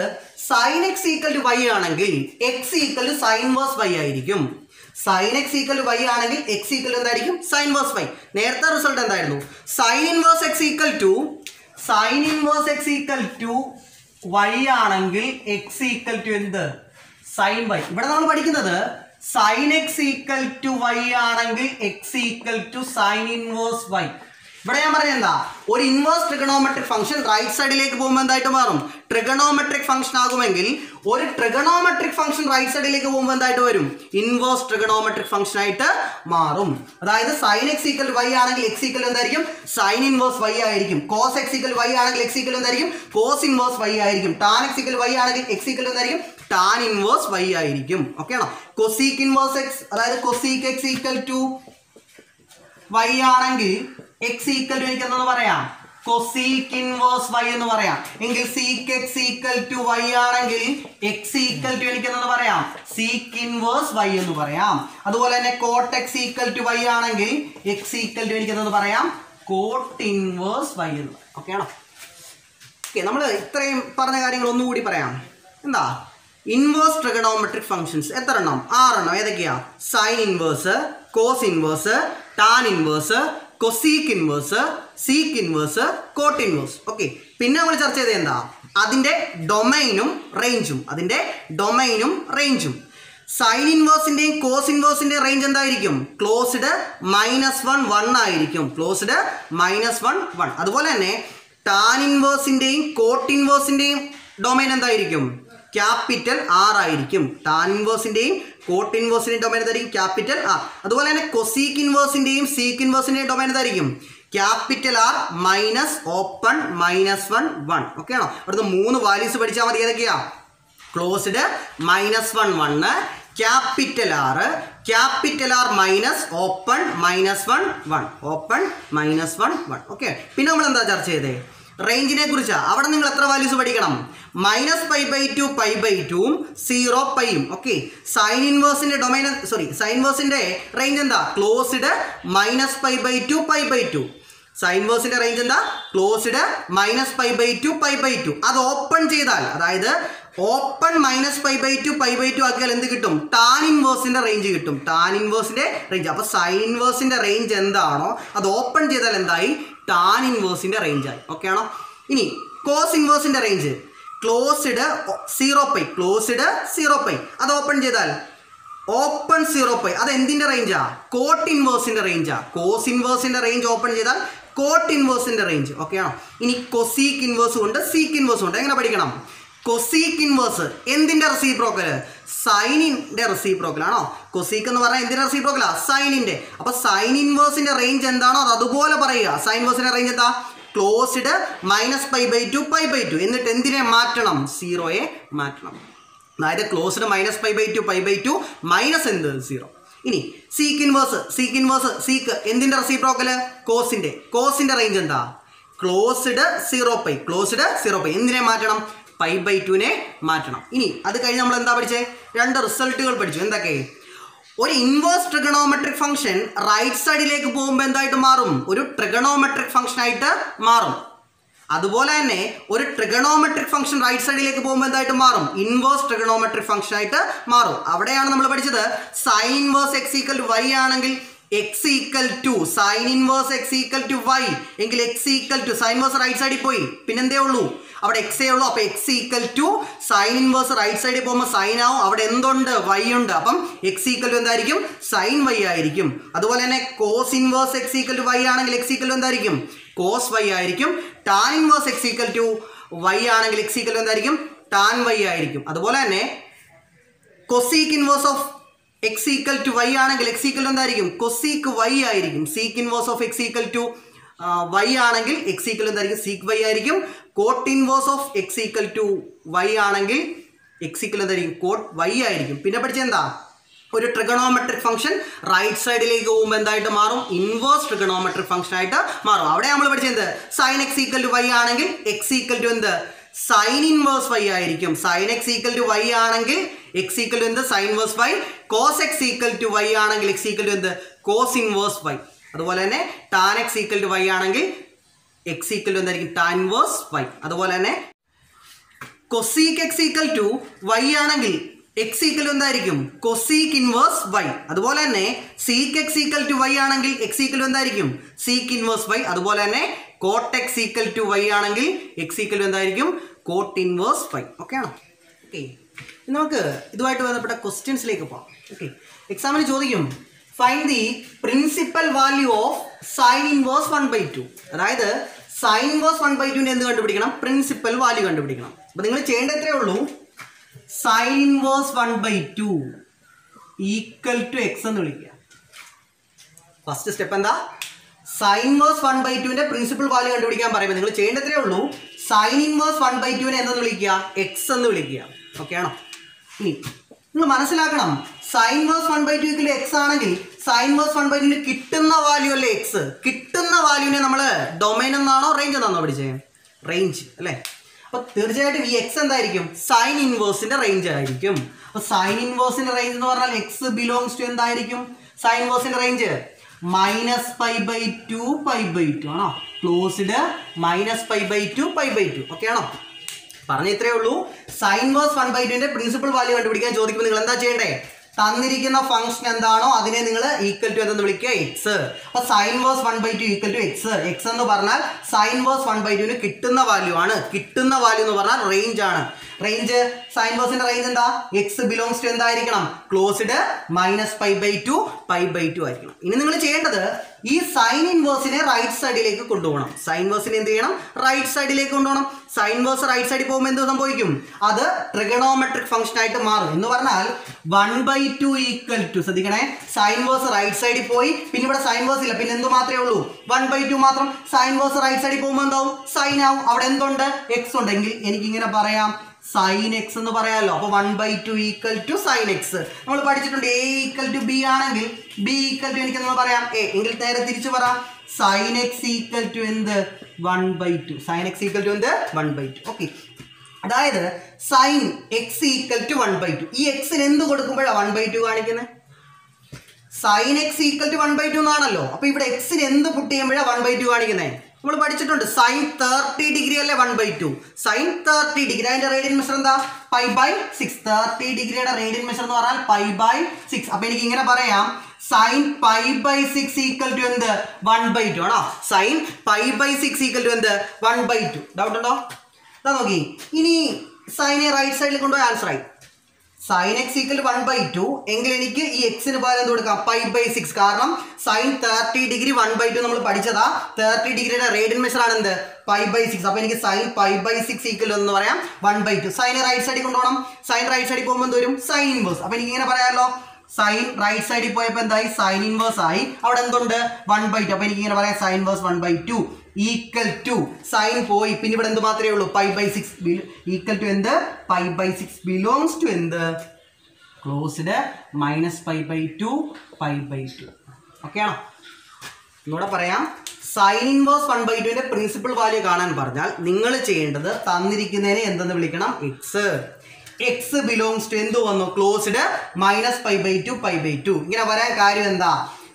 sine x equal to y ആണെങ്കിൽ x equal to sine inverse y ആയിരിക്കും. Sine x equal to y ആണെങ്കിൽ എക്സ് ഈക്വൽ ടു എന്തായിരിക്കും? Sine inverse y. നേരത്തെ റിസൾട്ട് എന്തായിരുന്നു? Sine inverse x equal to y ആണെങ്കിൽ എക്സ് ഈക്വൽ ടു എന്ത്? Sine y. ഇവിടെ നമ്മൾ പഠിക്കുന്നത് sine x equal to y ആണെങ്കിൽ x equal to sine inverse y. ഇവിടെ ഞാൻ പറഞ്ഞ എന്താ? ഒരു ഇൻവേഴ്സ് ട്രിഗണോമെട്രിക് ഫംഗ്ഷൻ റൈറ്റ് സൈഡിലേക്ക് പോകുമ്പോൾ എന്തായിട്ട് മാറും? ട്രിഗണോമെട്രിക് ഫംഗ്ഷൻ ആകുമെങ്കിൽ ഒരു ട്രിഗണോമെട്രിക് ഫംഗ്ഷൻ റൈറ്റ് സൈഡിലേക്ക് പോകുമ്പോൾ എന്തായിട്ട് വരും? ഇൻവേഴ്സ് ട്രിഗണോമെട്രിക് ഫംഗ്ഷൻ ആയിട്ട് മാറും. അതായത് സൈൻ എക്സ് ഈക്വൽ വൈ ആണെങ്കിൽ എക്സ് ഈക്വൽ എന്തായിരിക്കും? സൈൻ ഇൻവേഴ്സ് വൈ ആയിരിക്കും. കോസ് എക്സ് ഈക്വൽ വൈ ആണെങ്കിൽ എക്സ് ഈക്വൽ എന്തായിരിക്കും? കോസ് ഇൻവേഴ്സ് വൈ ആയിരിക്കും. ടാൻ എക്സ് ഈക്വൽ വൈ ആണെങ്കിൽ എക്സ് ഈക്വൽ എന്തായിരിക്കും? ടാൻ ഇൻവേഴ്സ് വൈ ആയിരിക്കും. ഓക്കെ ആണോ? കൊസീക്ക് ഇൻവേഴ്സ് എക്സ്, അതായത് cosec x equal to y ആണെങ്കിൽ എക്സ് ഈക്വൽ ടു എനിക്ക് എന്താന്ന് പറയാം? കൊസീക്ക് ഇൻവേഴ്സ് വൈ എന്ന് പറയാം. എങ്കിൽ sec x equal to y ആണെങ്കിൽ എക്സ് ഈക്വൽ ടു എനിക്ക് എന്താന്ന് പറയാം? സീക്ക് ഇൻവേഴ്സ് വൈ എന്ന് പറയാം. അതുപോലെ തന്നെ cot x equal to y ആണെങ്കിൽ എക്സ് ഈക്വൽ ടു എനിക്ക് എന്താന്ന് പറയാം? കോട്ട് ഇൻവേഴ്സ് വൈ എന്ന് പറയാം. ഓക്കെ ആണോ? ഓക്കെ, നമ്മൾ ഇത്രയും പറഞ്ഞ കാര്യങ്ങൾ ഒന്നുകൂടി പറയാം. എന്താ? ഇൻവേഴ്സ് ട്രിഗണോമെട്രിക് ഫംഗ്ഷൻസ് എത്ര എണ്ണം? 6 എണ്ണം. ഏതൊക്കെയാ? Sine inverse, cos inverse, tan inverse, cosec inverse, sec inverse, cot inverse. Okay, പിന്നെ നമ്മൾ ചർച്ച ചെയ്തത് എന്താ? അതിൻ്റെ ഡൊമൈനും റേഞ്ചും. സൈൻ ഇൻവേഴ്സിന്റെയും കോസ് ഇൻവേഴ്സിന്റെയും റേഞ്ച് എന്തായിരിക്കും? ക്ലോസ്ഡ് -1 1 ആയിരിക്കും. ക്ലോസ്ഡ് -1 1. അതുപോലെ തന്നെ ടാൻ ഇൻവേഴ്സിന്റെയും കോട്ട് ഇൻവേഴ്സിന്റെയും ഡൊമൈൻ എന്തായിരിക്കും? ക്യാപിറ്റൽ R ആയിരിക്കും. ടാൻ ഇൻവേഴ്സിന്റെയും കോട്ട് ഇൻവേഴ്സിന്റെയും ഡൊമൈൻ എന്തായിരിക്കും? Capital R. അതുപോലെ തന്നെ കൊസീക്ക് ഇൻവേഴ്സിന്റെയും സീക്ക് ഇൻവേഴ്സിന്റെയും ഡൊമൈൻ എന്തായിരിക്കും? Capital R minus open -1 1. Okay ആണോ? അവിടുന്ന് 3 വാല്യൂസ് പഠിച്ചാൽ മതി. ഏതൊക്കെയാ? Closed -1 1, capital R minus open -1 1, open -1 1. Okay, പിന്നെ നമ്മൾ എന്താ ചർച്ച ചെയ്തേ? റേഞ്ചിനെ കുറിച്ചാ. അവിടെ നിങ്ങൾ എത്ര വാല്യൂസ് പഠിക്കണം? -π/2 π/2 0 πയും. ഓക്കെ, സൈൻ ഇൻവേഴ്സിന്റെ ഡൊമൈൻ സൈൻ ഇൻവേഴ്സിന്റെ റേഞ്ച് എന്താ? ക്ലോസ്ഡ് -π/2 π/2. സൈൻ ഇൻവേഴ്സിന്റെ റേഞ്ച് എന്താ? ക്ലോസ്ഡ് -π/2 π/2. അത് ഓപ്പൺ ചെയ്താൽ, അതായത് ഓപ്പൺ -π/2 π/2 ആക്കിയാൽ എന്ത് കിട്ടും? ടാൻ ഇൻവേഴ്സിന്റെ റേഞ്ച് കിട്ടും. ടാൻ ഇൻവേഴ്സിന്റെ റേഞ്ച്. അപ്പൊ സൈൻ ഇൻവേഴ്സിന്റെ റേഞ്ച് എന്താണോ അത് ഓപ്പൺ ചെയ്താൽ എന്തായി? ടാൻ ഇൻവേഴ്സിന്റെ റേഞ്ച് ആയി. ഓക്കെ ആണോ? ഇനി കോസ് ഇൻവേഴ്സിന്റെ റേഞ്ച് ക്ലോസ്ഡ് 0 π, ക്ലോസ്ഡ് 0 π. അത് ഓപ്പൺ ചെയ്താൽ ഓപ്പൺ 0 π. അത് എന്തിന്റെ റേഞ്ചാ? കോട്ട് ഇൻവേഴ്സിന്റെ റേഞ്ചാ. കോസ് ഇൻവേഴ്സിന്റെ റേഞ്ച് ഓപ്പൺ ചെയ്താൽ കോട്ട് ഇൻവേഴ്സിന്റെ റേഞ്ച്. ഓക്കെ ആണോ? ഇനി കൊസീക്ക് ഇൻവേഴ്സും ഉണ്ട്, സീക്ക് ഇൻവേഴ്സും ഉണ്ട്. എങ്ങനെ പഠിക്കണം? കൊസീക്ക് ഇൻവേഴ്സ് എന്തിന്റെ റെസിപ്രോക്കൽ? സൈനിന്റെ റെസിപ്രോക്കൽ ആണോ? കൊസീക്ക് എന്ന് പറഞ്ഞാൽ എന്തിന്റെ റെസിപ്രോക്കലാ? സൈനിന്റെ. അപ്പൊ സൈൻ ഇൻവേഴ്സിന്റെ റേഞ്ച് എന്താണോ അത് അതുപോലെ പറയുക. സൈൻ ഇൻവേഴ്സിന്റെ റേഞ്ച് എന്താ? ക്ലോസ്ഡ് -π/2 π/2. എന്നിട്ട് എന്തിനെ മാറ്റണം? 0യെ മാറ്റണം. അതായത് ക്ലോസ്ഡ് -π/2 π/2 മൈനസ് എന്ത്? 0. ഇനി സീക്ക് ഇൻവേഴ്സ് സീക്ക് എന്തിൻ്റെ റെസിപ്രോക്കൽ? കോസിൻ്റെ റേഞ്ച് എന്താ? ക്ലോസ്ഡ് 0π എന്തിനെ മാറ്റണം? π/2 മാറ്റണം. ഇനി അത് കഴിഞ്ഞ് നമ്മൾ എന്താ പഠിച്ചേ? 2 റിസൾട്ടുകൾ പഠിച്ചു. എന്തൊക്കെ? ഒരു ഇൻവേഴ്സ് ട്രിഗണോമെട്രിക് ഫംഗ്ഷൻ റൈറ്റ് സൈഡിലേക്ക് പോകുമ്പോൾ എന്തായിട്ട് മാറും? ഒരു ട്രിഗണോമെട്രിക് ഫംഗ്ഷൻ ആയിട്ട് മാറും. അതുപോലെ തന്നെ ഒരു ട്രിഗണോമെട്രിക് ഫംഗ്ഷൻ റൈറ്റ് സൈഡിലേക്ക് പോകുമ്പോൾ എന്തായിട്ട് മാറും? ഇൻവേഴ്സ് ട്രിഗണോമെട്രിക് ഫംഗ്ഷൻ ആയിട്ട് മാറും. അവിടെയാണ് നമ്മൾ പഠിച്ചത് സൈൻ ഇൻവേഴ്സ് x = y ആണെങ്കിൽ x = sine inverse x = y എങ്കിൽ x = സൈൻ ഇൻവേഴ്സ് റൈറ്റ് സൈഡിൽ പോയി, പിന്നെന്തേ ഉള്ളൂ? അവിടെ എക്സേ ഉള്ളൂ. അപ്പോൾ x = സൈൻ ഇൻവേഴ്സ് റൈറ്റ് സൈഡിൽ പോകുമ്പോൾ സൈൻ ആവും. അവിടെ എന്തുണ്ട്? y ഉണ്ട്. അപ്പം x = എന്തായിരിക്കും? സൈൻ y ആയിരിക്കും. അതുപോലെ തന്നെ കോസ് ഇൻവേഴ്സ് x = y ആണെങ്കിൽ x = എന്തായിരിക്കും? കോസ് y ആയിരിക്കും. ടാൻ ഇൻവേഴ്സ് x = y ആണെങ്കിൽ x = എന്തായിരിക്കും? ടാൻ y ആയിരിക്കും. അതുപോലെ തന്നെ cosec inverse of x = y ആണെങ്കിൽ x = എന്തായിരിക്കും? കൊസീക്ക് y ആയിരിക്കും. Sec inverse of x = y ആണെങ്കിൽ x = എന്തായിരിക്കും? സീക്ക് y ആയിരിക്കും. Cot inverse of x = y ആണെങ്കിൽ x = എന്തായിരിക്കും? കോട്ട് y ആയിരിക്കും. പിന്നെ പഠിച്ചെന്താ? ഒരു ട്രിഗണോമെട്രിക് ഫംഗ്ഷൻ റൈറ്റ് സൈഡിലേക്ക് പോകുമ്പോൾ എന്തായിട്ട് മാറും? ഇൻവേഴ്സ് ട്രിഗണോമെട്രിക് ഫംഗ്ഷൻ ആയിട്ട് മാറും. അവിടെ നമ്മൾ പഠിച്ചത് സൈൻ x = y ആണെങ്കിൽ x = എന്ത്? സൈൻ ഇൻവേഴ്സ് y ആയിരിക്കും. സൈൻ x = y ആണെങ്കിൽ x = എന്ത്? Sine inverse y. Cos x = y ആണെങ്കിൽ x = എന്ത്? Cos inverse y. അതുപോലെ തന്നെ ടാൻ x = y ആണെങ്കിൽ x = എന്തായിരിക്കും? Tan inverse y. അതുപോലെ തന്നെ കൊസീക്ക് x = y ആണെങ്കിൽ x = എന്തായിരിക്കും? Cosec inverse y. അതുപോലെ തന്നെ സീക്ക് x = y ആണെങ്കിൽ x = എന്തായിരിക്കും? Sec inverse y. അതുപോലെ തന്നെ കോട്ട് x = y ആണെങ്കിൽ x = എന്തായിരിക്കും? Cot inverse y. ഓക്കെ ആണോ? ഓക്കെ, നമുക്ക് ഇതുമായിട്ട് ബന്ധപ്പെട്ട ക്വസ്റ്റ്യൻസിലേക്ക് പോകാം. ഓക്കെ, എക്സാമിന് ചോദിക്കും find the principal value of sine inverse 1/2. അതായത് സൈൻ ഇൻവേഴ്സ് 1/2 എന്ത് കണ്ടുപിടിക്കണം? പ്രിൻസിപ്പൽ വാല്യൂ കണ്ടുപിടിക്കണം. അപ്പോൾ നിങ്ങൾ ചെയ്യേണ്ട എത്രയേ ഉള്ളൂ? സൈൻ ഇൻവേഴ്സ് 1/2 = x എന്ന് വിളിക്കുക. ഫസ്റ്റ് സ്റ്റെപ്പ് എന്താ? സൈൻ ഇൻവേഴ്സ് 1/2 പ്രിൻസിപ്പൽ വാല്യൂ കണ്ടുപിടിക്കാൻ പറയുമ്പോൾ നിങ്ങൾ ചെയ്യേണ്ട എത്രയേ ഉള്ളൂ? സൈൻ ഇൻവേഴ്സ് 1/2 എന്തെന്ന് വിളിക്കുക? x എന്ന് വിളിക്കുക. ഓക്കെ ആണോ? ഇനി നിങ്ങൾ മനസ്സിലാക്കണം, സൈൻ ഇൻവേഴ്സ് 1/2 x ആണെങ്കിൽ സൈൻ ഇൻവേഴ്സ് 1/2 കിട്ടുന്ന വാല്യൂ അല്ലേ x? കിട്ടുന്ന വാല്യൂവിനെ നമ്മൾ ഡൊമൈൻ എന്നാണോ റേഞ്ച് എന്നാണോ പഠിച്ചത്? റേഞ്ച് അല്ലേ? അപ്പോൾ തീർച്ചയായിട്ടും ഈ x എന്തായിരിക്കും? സൈൻ ഇൻവേഴ്സിന്റെ റേഞ്ച് ആയിരിക്കും. അപ്പോൾ സൈൻ ഇൻവേഴ്സിന്റെ റേഞ്ച് എന്ന് പറഞ്ഞാൽ x ബിലോങ്സ് ടു എന്തായിരിക്കും? സൈൻ ഇൻവേഴ്സിന്റെ റേഞ്ച് -π/2 π/2 ആണോ? ക്ലോസ്ഡ് -π/2 π/2. ഓക്കെ ആണോ? പറഞ്ഞ ഇത്രയേ ഉള്ളൂ. സൈൻ ഇൻവേഴ്സ് 1/2 പ്രിൻസിപ്പൽ വാല്യൂ കണ്ടുപിടിക്കാൻ ചോദിക്കുമ്പോൾ നിങ്ങൾ എന്താ ചെയ്യേണ്ടേ? തന്നിരിക്കുന്ന ഫംഗ്ഷൻ എന്താണോ അതിനെ നിങ്ങൾ ഈക്വൽ ടു എന്തെന്ന് വിളിക്കുക? x. അപ്പോൾ സൈൻ ഇൻവേഴ്സ് 1/2 = x. x എന്ന് പറഞ്ഞാൽ സൈൻ ഇൻവേഴ്സ് 1/2 കിട്ടുന്ന വാല്യൂ ആണ്. കിട്ടുന്ന വാല്യൂ എന്ന് പറഞ്ഞാൽ റേഞ്ച് ആണ്. റേഞ്ച് സൈൻ ഇൻവേഴ്സിന്റെ റേഞ്ച് എന്താ? x ബിലോങ്സ് ടു എന്തായിരിക്കണം? ക്ലോസ്ഡ് -π/2 π/2 ആയിരിക്കണം. ഇനി നിങ്ങൾ ചെയ്യേണ്ടത് ഈ സൈൻ ഇൻവേഴ്സിനെ റൈറ്റ് സൈഡിലേക്ക് കൊണ്ടുപോകണം. സൈൻ ഇൻവേഴ്സിനെ എന്ത് ചെയ്യണം? റൈറ്റ് സൈഡിലേക്ക് കൊണ്ടുപോകണം. സൈൻ ഇൻവേഴ്സ് റൈറ്റ് സൈഡിൽ പോകുമ്പോൾ എന്ത് സംഭവിക്കും? അത് ട്രിഗണോമെട്രിക് ഫംഗ്ഷൻ ആയിട്ട് മാറും. എന്ന് പറഞ്ഞാൽ 1/2 = ശ്രദ്ധിക്കണേ, സൈൻ ഇൻവേഴ്സ് റൈറ്റ് സൈഡിൽ പോയി, പിന്നെ ഇവിടെ സൈൻ ഇൻവേഴ്സ് ഇല്ല, പിന്നെ എന്ത് മാത്രമേ ഉള്ളൂ? 1/2 മാത്രം. സൈൻ ഇൻവേഴ്സ് റൈറ്റ് സൈഡിൽ പോകുമ്പോൾ എന്താവും? സൈൻ ആവും. അവിടെ എന്തുണ്ട്? x ഉണ്ടെങ്കിൽ എനിക്കിങ്ങനെ പറയാം സൈൻ x എന്ന് പറയാമല്ലോ. അപ്പോൾ 1/2 = സൈൻ x. നമ്മൾ പഠിച്ചിട്ടുണ്ട് a = b ആണെങ്കിൽ b = എനിക്ക് നമ്മൾ പറയാം a എങ്കിൽ നേരെ തിരിച്ചു പറയാം സൈൻ x = എന്ത്? 1/2. സൈൻ x = എന്ത്? 1/2. ഓക്കെ, അതായത് സൈൻ x = 1/2. ഈ എക്സിന് എന്ത് കൊടുക്കുമ്പോഴാണ് 1/2 കാണിക്കുന്നത്? സൈൻ x = 1/2 എന്നാണല്ലോ. അപ്പോൾ ഇവിടെ എക്സിന് എന്ത് പുട്ട് ചെയ്യുമ്പോഴാണ് 1/2 കാണിക്കുന്നത്? നമ്മൾ പഠിച്ചിട്ടുണ്ട് സൈൻ 30 ഡിഗ്രി അല്ലേ 1/2. സൈൻ 30 ഡിഗ്രി അതിന്റെ റേഡിയൻ മെഷർ എന്താ? π/6. 30 ഡിഗ്രിയുടെ റേഡിയൻ മെഷർ എന്ന് പറഞ്ഞാൽ π/6. അപ്പോൾ എനിക്ക് ഇങ്ങനെ പറയാം സൈൻ π/6 = എന്ത്? 1/2 ആണോ? സൈൻ π/6 = എന്ത്? 1/2. ഡൗട്ട് ഉണ്ടോ? ഇതാ നോക്കി. ഇനി സൈനെ റൈറ്റ് സൈഡിൽ കൊണ്ടുപോയി ആൻസർ ആയി. സൈൻ x = 1/2 എങ്കിൽ എനിക്ക് ഈ എക്സിന് പകരം എന്ത് കൊടുക്കാം? π/6. കാരണം സൈൻ 30 ഡിഗ്രി 1/2 നമ്മൾ പഠിച്ചതാ. 30 ഡിഗ്രിയുടെ റേഡിയൻ മെഷർ ആണ് എന്ത്? π/6. അപ്പോൾ എനിക്ക് സൈൻ π/6 എന്ന് പറയാം 1/2. സൈനെ റൈറ്റ് സൈഡിൽ കൊണ്ടുപോകണം. സൈൻ റൈറ്റ് സൈഡിൽ പോകുമ്പോൾ എന്ത് വരും? Sine inverse. അപ്പോൾ എനിക്ക് ഇങ്ങനെ പറയാമല്ലോ സൈൻ റൈറ്റ് സൈഡിൽ പോയപ്പോൾ എന്തായി? സൈൻ ഇൻവേഴ്സ് ആയി. അവിടെ എന്തുണ്ട്? 1/2. അപ്പോൾ എനിക്ക് ഇങ്ങനെ പറയാം സൈൻ ഇൻവേഴ്സ് 1/2 = സൈൻ പോയി, പിന്നെ ഇവിടെ എന്ത് മാത്രമേ ഉള്ളൂ? π/6 = എന്ത്? π/6 ബിലോങ്സ് ടു എന്ത്? ക്ലോസ്ഡ് -π/2 π/2. ഓക്കെ ആണോ? ഇവിടെ പറയാം സൈൻ ഇൻവേഴ്സ് 1/2 പ്രിൻസിപ്പൽ വാല്യൂ കാണാൻ പറഞ്ഞാൽ നിങ്ങൾ ചെയ്യേണ്ടത് തന്നിരിക്കുന്നതിനെ എന്തെന്ന് വിളിക്കണം? എക്സ്. എക്സ് ബിലോങ്സ് ടു എന്ത് വന്നു? ക്ലോസ്ഡ് -π/2 π/2. ഇങ്ങനെ വരാൻ കാര്യം എന്താ?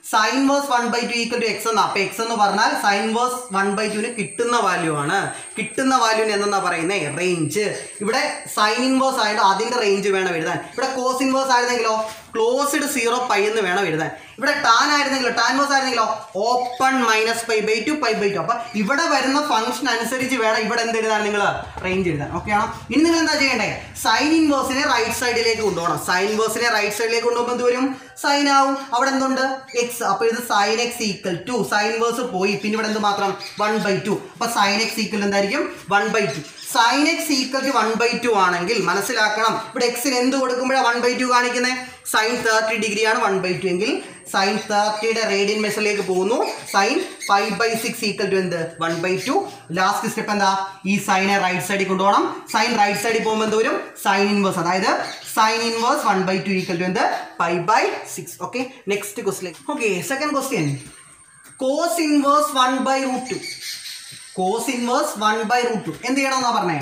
Sine inverse 1/2 equal to x എന്നാ. അപ്പോൾ എക്സ് എന്ന് പറഞ്ഞാൽ സൈൻ ഇൻവേഴ്സ് 1/2 കിട്ടുന്ന വാല്യൂ ആണ്. കിട്ടുന്ന വാല്യൂന് എന്തെന്നാ പറയുന്നത്? റേഞ്ച്. ഇവിടെ സൈൻ ഇൻവേഴ്സ് ആയതുകൊണ്ട് അതിന്റെ റേഞ്ച് വേണം എഴുതാൻ. ഇവിടെ കോസ് ഇൻവേഴ്സ് ആയിരുന്നെങ്കിലോ ക്ലോസ്ഡ് 0π എന്ന് വേണം എഴുതാൻ. ഇവിടെ ടാൻ ആയിരുന്നെങ്കിലോ ടാൻ ഇൻവേഴ്സ് ആയിരുന്നെങ്കിലോ ഓപ്പൺ -π/2 π/2. അപ്പൊ ഇവിടെ വരുന്ന ഫംഗ്ഷൻ അനുസരിച്ച് വേണം ഇവിടെ എന്ത് എഴുതാൻ? നിങ്ങൾ റേഞ്ച് എഴുതാൻ. ഓക്കെ ആണോ? ഇനി നിങ്ങൾ എന്താ ചെയ്യേണ്ടത്? സൈൻ ഇൻവേഴ്സിനെ റൈറ്റ് സൈഡിലേക്ക് കൊണ്ടുപോകണം. സൈൻ ഇൻവേഴ്സിനെ റൈറ്റ് സൈഡിലേക്ക് കൊണ്ടുപോകുമ്പോൾ എന്ത് വരും? സൈൻ ആവും. അവിടെ എന്തുണ്ട്? എക്സ്. അപ്പൊ ഇത് sine x equal to sine inverse പോയി, പിന്നെ ഇവിടെ എന്ത് മാത്രം? 1/2. അപ്പൊ സൈൻ എക്സ് ഈക്വൽ എന്തായിരിക്കും? 1/2. സൈൻ എക്സ് ഈക്വൽ ടു 1/2 ആണെങ്കിൽ മനസ്സിലാക്കണം, ഇവിടെ എക്സിന് എന്ത് കൊടുക്കുമ്പോഴാണ് 1/2 കാണിക്കുന്നത്? സൈൻ 30 ഡിഗ്രിയാണ് 1/2 എങ്കിൽ സൈൻ 30യുടെ റേഡിയൻ മെഷറിലേക്ക് പോകുന്നു. സൈൻ 5/6 ഈക്വൽ ടു എന്ത്? 1/2. ലാസ്റ്റ് സ്റ്റെപ്പ് എന്താ? ഈ സൈനെ റൈറ്റ് സൈഡിൽ കൊണ്ടുപോകണം. സൈൻ റൈറ്റ് സൈഡിൽ പോകുമ്പോൾ എന്ത് വരും? Sine inverse. അതായത് സൈൻ ഇൻവേഴ്സ് 1/2 ഈക്വൽ ടു എന്ത്? 5/6. Okay, next question. Okay, second question. Cos inverse 1/√2. Cos inverse 1/√2 എന്ത് ചെയ്യണമെന്നാ പറഞ്ഞേ?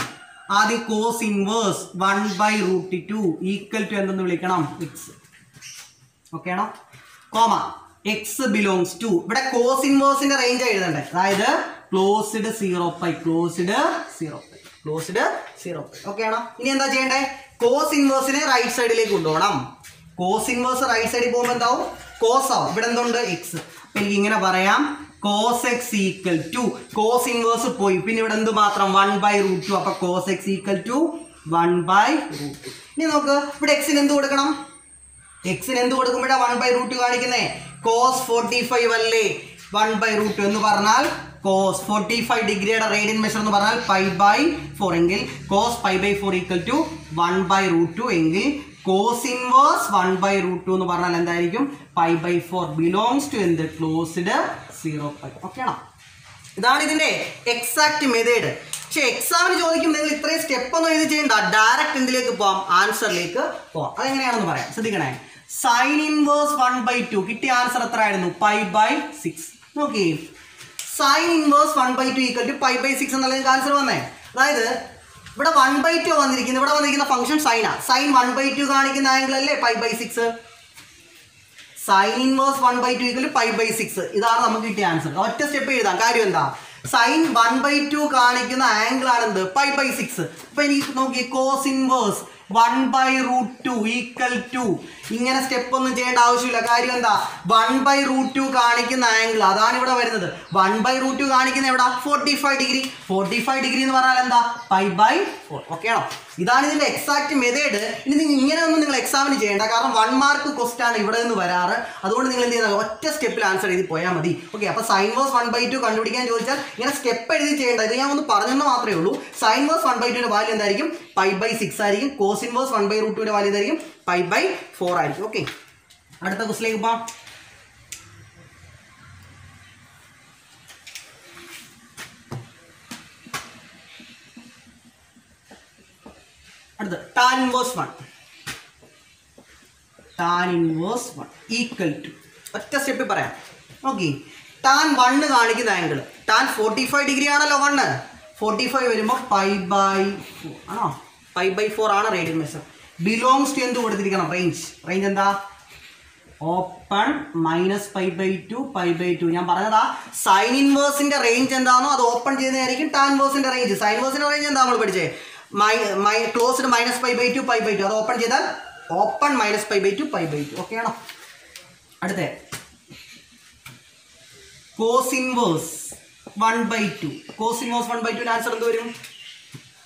ആദ്യം കോസ് ഇൻവേഴ്സ് 1/√2 ഈക്വൽ ടു എന്തെന്ന് വിളിക്കണം? എക്സ്. ഓക്കെ ആണോ? Comma x belongs to. ഇവിടെ കോസ് ഇൻവേഴ്സിന്റെ റേഞ്ച് എഴുതണ്ടേ? അതായത് ക്ലോസ്ഡ് 0π ക്ലോസ്ഡ് 0π ക്ലോസ്ഡ് 0π. ഓക്കെ ആണോ? ഇനി എന്താ ചെയ്യണ്ടേ? കോസ് ഇൻവേഴ്സിനെ റൈറ്റ് സൈഡിലേക്ക് കൊണ്ടുപോകണം. കോസ് ഇൻവേഴ്സ് റൈറ്റ് സൈഡിൽ പോകുമ്പോൾ എന്താവും? കോസ് ആവും. ഇവിടെ എന്തുണ്ട്? എക്സ്. അപ്പൊ എനിക്ക് ഇങ്ങനെ പറയാം, cos x equal to cos inverse പോയി, പിന്നെ ഇവിടെ എന്ത് മാത്രം? 1/√2. അപ്പൊ കോസ് എക്സ് ഈക്വൽ ടു 1/√2. ഇനി നോക്ക്, ഇവിടെ എക്സിന് എന്ത് കൊടുക്കണം? എക്സിന് എന്ത് കൊടുക്കുമ്പോഴാണ് 1/√2 കാണിക്കുന്നേ? കോസ് 45 അല്ലേ? 1/√2 എന്ന് പറഞ്ഞാൽ കോസ് 45 ഡിഗ്രിയുടെ റേഡിയൻ മെഷർ എന്ന് പറഞ്ഞാൽ π/4 എങ്കിൽ കോസ് π/4 ഈക്വൽ ടു 1/√2 എങ്കിൽ കോസ് ഇൻവേഴ്സ് 1/√2 എന്ന് പറഞ്ഞാൽ എന്തായിരിക്കും? π/4 ബിലോങ്സ് ടു എന്ത്? ക്ലോസ്ഡ് 0π. ഓക്കെ ആണോ? ഇതാണ് ഇതിന്റെ എക്സാക്ട് മെത്തേഡ്. പക്ഷെ എക്സാമിന് ചോദിക്കും നിങ്ങൾ ഇത്രയും സ്റ്റെപ്പ് ഒന്നും ഇത് ചെയ്യണ്ട, ഡയറക്റ്റ് എന്തിലേക്ക് പോവാം? ആൻസറിലേക്ക് പോവാം. അതെങ്ങനെയാണെന്ന് പറയാം, ശ്രദ്ധിക്കണേ. സൈൻ ഇൻവേഴ്സ് 1/2 കിട്ടിയ ആൻസർ എത്ര ആയിരുന്നു? π/6. നോക്കി, സൈൻ ഇൻവേഴ്സ് 1/2 ഈക്വൽ ടു π/6 എന്നുള്ള ആൻസർ വന്നേ. അതായത് ഇവിടെ 1/2 വന്നിരിക്കുന്നത്, ഇവിടെ വന്നിരിക്കുന്ന ഫംഗ്ഷൻ സൈനാ. സൈൻ 1/2 കാണിക്കുന്ന ആംഗിൾ അല്ലേ π/6? Sine inverse 1/2 equal to π/6. ഇതാണ് നമുക്ക് കിട്ടിയ ആൻസർ. ഒറ്റ സ്റ്റെപ്പ് എഴുതാം. കാര്യം എന്താ? സൈൻ 1/2 കാണിക്കുന്ന ആംഗിൾ ആണ് എന്ത്? π/6. അപ്പൊ എനിക്ക് നോക്കി, കോസ് ഇൻവേഴ്സ് 1/√2 ഈക്വൽ ടു, ഇങ്ങനെ സ്റ്റെപ്പ് ഒന്നും ചെയ്യേണ്ട ആവശ്യമില്ല. കാര്യം എന്താ? 1/√2 കാണിക്കുന്ന ആംഗിൾ അതാണ് ഇവിടെ വരുന്നത്. 1/√2 കാണിക്കുന്ന എവിടെ? 45 ഡിഗ്രി. 45 ഡിഗ്രി എന്ന് പറഞ്ഞാൽ എന്താ? π/4. ഓക്കെ ആണോ? ഇതാണ് ഇതിന്റെ എക്സാക്ട് മെത്തേഡ്. ഇനി നിങ്ങൾ ഇങ്ങനെ ഒന്നും നിങ്ങൾ എക്സാമിന് ചെയ്യേണ്ട, കാരണം 1 മാർക്ക് ക്വസ്റ്റ്യൻ ആണ് ഇവിടെ നിന്ന് വരാറ്. അതുകൊണ്ട് നിങ്ങൾ എന്ത് ചെയ്യുന്നത്? ഒറ്റ സ്റ്റെപ്പിൽ ആൻസർ എഴുതി പോയാൽ മതി. ഓക്കെ, അപ്പൊ സൈൻ വേഴ്സ് 1/2 കണ്ടുപിടിക്കാൻ ചോദിച്ചാൽ ഇങ്ങനെ സ്റ്റെപ്പ് എഴുതി ചെയ്യേണ്ട. ഇത് ഞാൻ ഒന്ന് പറഞ്ഞെന്ന് മാത്രമേ ഉള്ളൂ. സൈൻ വേഴ്സ് 1/2 വാല്യൂ എന്തായിരിക്കും? π/6 ആയിരിക്കും. കോസ് ഇൻവേഴ്സ് 1/√2 വാല്യൂ എന്തായിരിക്കും? π/4 ആയിരിക്കും. ഓക്കെ, അടുത്ത ക്വസ്റ്റിലേക്ക് പോകാം. അടുത്ത tan inverse 1. Tan inverse 1 equal to, ഒറ്റ സ്റ്റെപ്പിൽ പറയാം. ഓക്കെ, ടാൻ 1 കാണിക്കുന്ന ആംഗിൾ ടാൻ 45 ഡിഗ്രി ആണല്ലോ. 1 45 വരുമ്പോൾ π/4 ആണോ? π/4 ആണ് റേഡിയൻ മെഷർ. ബിലോങ്സ് ടു എന്ത് കൊടുത്തിരിക്കണം? റേഞ്ച്. റേഞ്ച് എന്താ? ഓപ്പൺ -π/2 π/2. ഞാൻ പറഞ്ഞതാ, സൈൻ ഇൻവേഴ്സിന്റെ റേഞ്ച് എന്താണോ അത് ഓപ്പൺ ചെയ്യുന്നതായിരിക്കും ടാൻ ഇൻവേഴ്സിന്റെ റേഞ്ച്. സൈൻ ഇൻവേഴ്സിന്റെ റേഞ്ച് എന്താ നമ്മൾ പഠിച്ചേ? ക്ലോസ്ഡ് -π/2 π/2. അത് ഓപ്പൺ ചെയ്താൽ ഓപ്പൺ -π/2 π/2. ഓക്കെ ആണോ? അടുത്ത cos inverse 1/2. Cos inverse 1/2 answer എന്ത് വരും?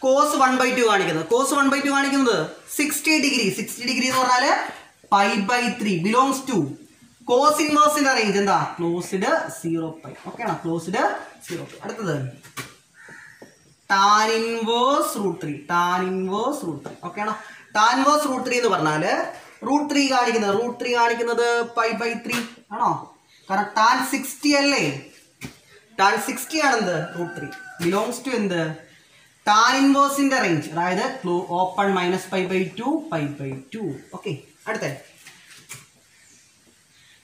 കോസ് 1/2 കാണിക്കുന്നത്, കോസ് 1/2 കാണിക്കുന്നത് 60 ഡിഗ്രി. 60 ഡിഗ്രി എന്ന് പറഞ്ഞാൽ π/3 ബിലോങ്സ് ടു കോസ് ഇൻവേഴ്സിന്റെ റേഞ്ച് എന്താ? ക്ലോസ്ഡ് 0π. ഓക്കെ ആണോ? ക്ലോസ്ഡ് 0π. അടുത്തത് tan inverse √3. Tan inverse √3. Okay ആണോ? ടാൻ ഇൻവേഴ്സ് √3 എന്ന് പറഞ്ഞാൽ √3 കാണിക്കുന്നത് π/3 ആണോ? കാരണം ടാൻ 60 അല്ലേ? ടാൻ 60 ആണെന്ത്? √3 ബിലോങ്സ് ടു എന്ത്? ടാൻ ഇൻവേഴ്സിന്റെ റേഞ്ച്, അതായത് ഓപ്പൺ -π/2 π/2. ഓക്കെ, അടുത്ത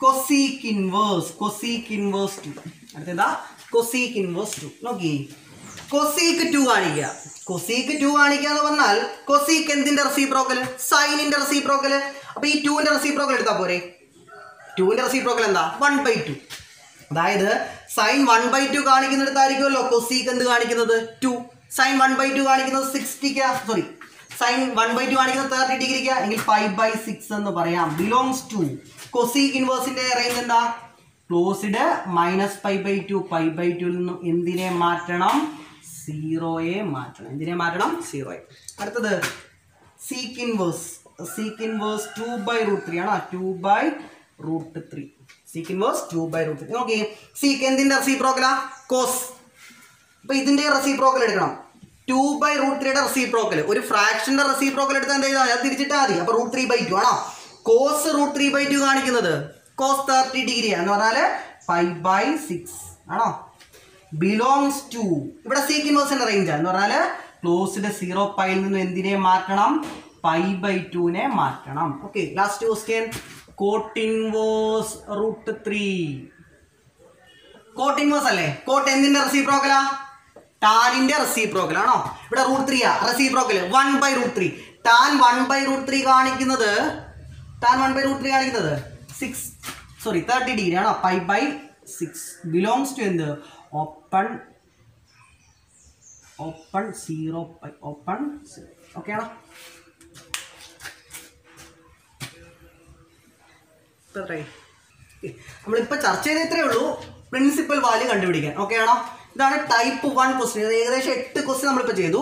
കൊസീക് ഇൻവേഴ്സ് 2. അടുത്തെന്താ കൊസീക് ഇൻവേഴ്സ് 2. നോക്കി കൊസീക് 2 കാണിക്കുക. കൊസീക് 2 കാണിക്കുക എന്ന് പറഞ്ഞാൽ കൊസീക് എന്തിന്റെ റെസിപ്രോക്കൽ? സൈനിന്റെ റെസിപ്രോക്കൽ. അപ്പൊ ഈ 2ന്റെ റെസിപ്രോക്കൽ എടുത്താൽ പോരെ? 2ന്റെ റെസിപ്രോക്കൽ എന്താ? 1/2. അതായത് സൈൻ 1/2 കാണിക്കുന്നിടത്തായിരിക്കുമല്ലോ കൊസീക് എന്ത് കാണിക്കുന്നത്? 2. സൈൻ 1/2 കാണിക്കുന്നത് 60 സോറി സൈൻ 1/2 കാണിക്കുന്നത് 30 ഡിഗ്രിക്ക് എങ്കിൽ 5/6 എന്ന് പറയാം. ബിലോങ്സ് ടു കൊസീക് ഇൻവേഴ്സിന്റെ റേഞ്ച് എന്താ? ക്ലോസ്ഡ് -π/2. π/2 നിന്നും എന്തിനെ മാറ്റണം? 0യെ മാറ്റണം. എന്തിനെ മാറ്റണം? 0യെ. അടുത്തത് സീക്ക് ഇൻവേഴ്സ് 2/√3 ആണോ? 2/√3. Sec inverse 2/√3. നോക്കി സീക്ക് എന്തിന്റെ റെസിപ്രോക്കലാ? കോസ്. അപ്പൊ ഇതിന്റെ റെസിപ്രോക്കൽ എടുക്കണം. 2/√3യുടെ റെസിപ്രോക്കൽ. ഒരു ഫ്രാക്ഷന്റെ റെസിപ്രോക്കൽ എടുത്താൽ എന്താ ചെയ്താൽ അത് തിരിച്ചിട്ടാൽ മതി. അപ്പൊ √3/2 ആണോ? കോസ് √3/2 കാണിക്കുന്നത് കോസ് 30 ഡിഗ്രി എന്ന് പറഞ്ഞാൽ 5/6 ആണോ? ബിലോങ്സ് ടു ഇവിടെ സീക്ക് ഇൻവേഴ്സിന്റെ റേഞ്ച് എന്ന് പറഞ്ഞാൽ ക്ലോസ്ഡ് 0π നിന്ന് എന്തിനെ മാറ്റണം? π/2നെ മാറ്റണം. Okay, last question. Cot inverse √3. Cot inverse അല്ലേ? കോട്ട് എന്തിന്റെ റെസിപ്രോക്കലാ? ടാനിന്റെ റെസിപ്രോക്കൽ ആണോ? ഇവിടെ √3 റെസിപ്രോക്കൽ 1/√3. ടാൻ 1/√3 കാണിക്കുന്നത് 30 ഡിഗ്രി ആണോ? 5/6 ബിലോങ്സ് ടു എന്ത്? ഓപ്പൺ 0π. ഓപ്പൺ 0. ഓക്കെ ആണോ? നമ്മളിപ്പോൾ ചർച്ച ചെയ്ത ഇത്രയേ ഉള്ളൂ, പ്രിൻസിപ്പൽ വാല്യൂ കണ്ടുപിടിക്കാൻ. ഓക്കെ ആണോ? ഇതാണ് ടൈപ്പ് 1 ക്വസ്റ്റ്യൻ. ഏകദേശം 8 ക്വസ്റ്റ്യൻ നമ്മളിപ്പോൾ ചെയ്തു.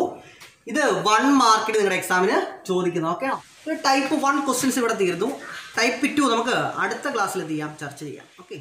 ഇത് 1 മാർക്കിന് നിങ്ങളുടെ എക്സാമിന് ചോദിക്കുന്നത്. ഓക്കെ ആണോ? ടൈപ്പ് 1 ക്വസ്റ്റ്യൻസ് ഇവിടെ തീർന്നു. ടൈപ്പ് 2 നമുക്ക് അടുത്ത ക്ലാസ്സിൽ ചർച്ച ചെയ്യാം. ഓക്കെ.